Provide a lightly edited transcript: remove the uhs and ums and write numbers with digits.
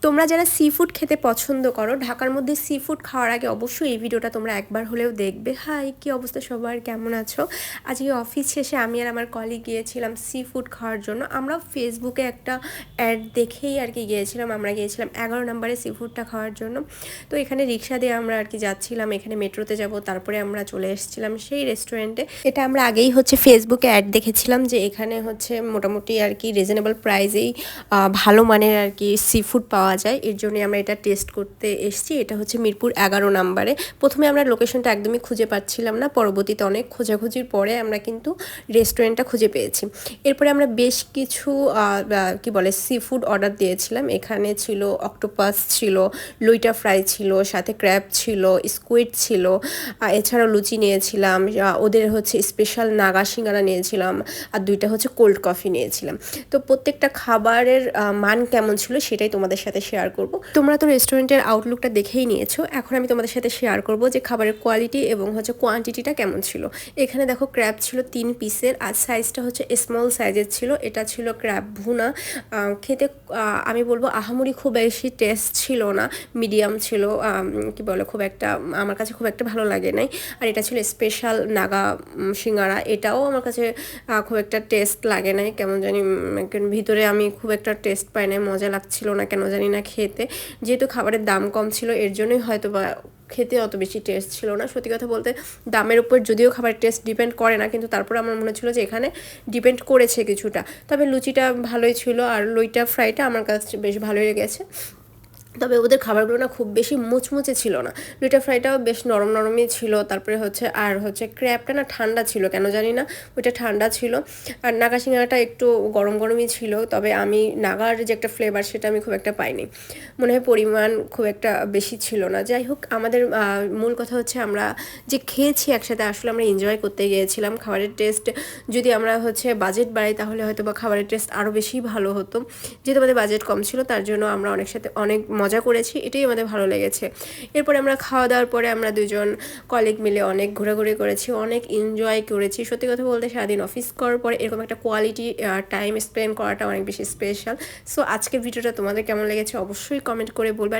তোমরা যারা sea food খেতে পছন্দ করো, ঢাকার মধ্যে সি ফুড খাওয়ার আগে অবশ্যই এই ভিডিওটা তোমরা একবার হলেও দেখবে। হাই, কী অবস্থা সবার, কেমন আছো? আজকে অফিস শেষে আমি আর আমার কলিগ গিয়েছিলাম সি ফুড খাওয়ার জন্য। আমরা ফেসবুকে একটা অ্যাড দেখেই আর কি গিয়েছিলাম। আমরা গিয়েছিলাম 11 নম্বরে সি ফুডটা খাওয়ার জন্য। তো এখানে রিক্সা দিয়ে আমরা আর কি যাচ্ছিলাম, এখানে মেট্রোতে যাব, তারপরে আমরা চলে এসেছিলাম সেই রেস্টুরেন্টে। এটা আমরা আগেই হচ্ছে ফেসবুকে অ্যাড দেখেছিলাম যে এখানে হচ্ছে মোটামুটি আর কি রিজনেবল প্রাইসেই ভালো মানের আর কি সি ফুড পাওয়া যায়। এর জন্যই আমরা এটা টেস্ট করতে এসেছি। এটা হচ্ছে মিরপুর 11 নম্বরে। প্রথমে আমরা লোকেশনটা একদমই খুঁজে পাচ্ছিলাম না, পরবর্তীতে অনেক খোঁজাখুঁজির পরে আমরা কিন্তু রেস্টুরেন্টটা খুঁজে পেয়েছি। এরপরে আমরা বেশ কিছু কি বলে সি ফুড অর্ডার দিয়েছিলাম। এখানে ছিল অক্টোপাস ছিল, লুইটা ফ্রাই ছিল, সাথে ক্র্যাব ছিল, স্কুইড ছিল, এছাড়াও লুচি নিয়েছিলাম, ওদের হচ্ছে স্পেশাল নাগা সিঙ্গারা নিয়েছিলাম, আর 2টা হচ্ছে কোল্ড কফি নিয়েছিলাম। তো প্রত্যেকটা খাবারের মান কেমন ছিল সেটাই তোমাদের সাথে শেয়ার করব। তোমরা তো রেস্টুরেন্টের আউটলুকটা দেখেই নিয়েছো, এখন আমি তোমাদের সাথে শেয়ার করব যে খাবারের কোয়ালিটি এবং হচ্ছে কোয়ান্টিটিটা কেমন ছিল। এখানে দেখো ক্র্যাব ছিল 3 পিসের, আর সাইজটা হচ্ছে স্মল সাইজের ছিল। এটা ছিল ক্র্যাব ভুনা। খেতে আমি বলবো আহামরি খুব বেশি টেস্ট ছিল না, মিডিয়াম ছিল। কি বলে, খুব একটা আমার কাছে খুব একটা ভালো লাগে নাই। আর এটা ছিল স্পেশাল নাগা সিঙ্গারা, এটাও আমার কাছে খুব একটা টেস্ট লাগে নাই, কেমন জানি ভিতরে আমি খুব একটা টেস্ট পাই নাই, মজা লাগছিল না কেন জানি না খেতে। যেহেতু খাবারের দাম কম ছিল এর জন্যই হয়তো বা খেতে অত বেশি টেস্ট ছিল না। সত্যি কথা বলতে দামের উপর যদিও খাবারের টেস্ট ডিপেন্ড করে না, কিন্তু তারপর আমার মনে ছিল যে এখানে ডিপেন্ড করেছে কিছুটা। তবে লুচিটা ভালোই ছিল, আর লইটা ফ্রাইটা আমার কাছে বেশ ভালোই লেগেছে। তবে ওদের খাবারগুলো না খুব বেশি মুচমুচে ছিল না, লুইটা ফ্রাইটাও বেশ নরম নরমই ছিল। তারপরে হচ্ছে আর হচ্ছে ক্র্যাবটা না ঠান্ডা ছিল, কেন জানি না ওইটা ঠান্ডা ছিল। আর নাগা সিঙ্গারাটা একটু গরম গরমই ছিল, তবে আমি নাগার যে একটা ফ্লেভার সেটা আমি খুব একটা পাইনি, মনে হয় পরিমাণ খুব একটা বেশি ছিল না। যাই হোক, আমাদের মূল কথা হচ্ছে আমরা যে খেয়েছি একসাথে, আসলে আমরা এনজয় করতে গিয়েছিলাম। খাবারের টেস্ট যদি আমরা হচ্ছে বাজেট বাড়াই তাহলে হয়তো বা খাবারের টেস্ট আরও বেশি ভালো হতো। যেহেতু আমাদের বাজেট কম ছিল তার জন্য আমরা অনেক মজা করেছি, এটাই আমাদের ভালো লেগেছে। এরপরে আমরা খাওয়া দাওয়ার পরে আমরা দুজন কলিগ মিলে অনেক ঘোরাঘুরি করেছি, অনেক এনজয় করেছি। সত্যি কথা বলতে সারাদিন অফিস করার পরে এরকম একটা কোয়ালিটি টাইম স্পেন্ড করাটা অনেক বেশি স্পেশাল। সো আজকের ভিডিওটা তোমাদের কেমন লেগেছে অবশ্যই কমেন্ট করে বলবে।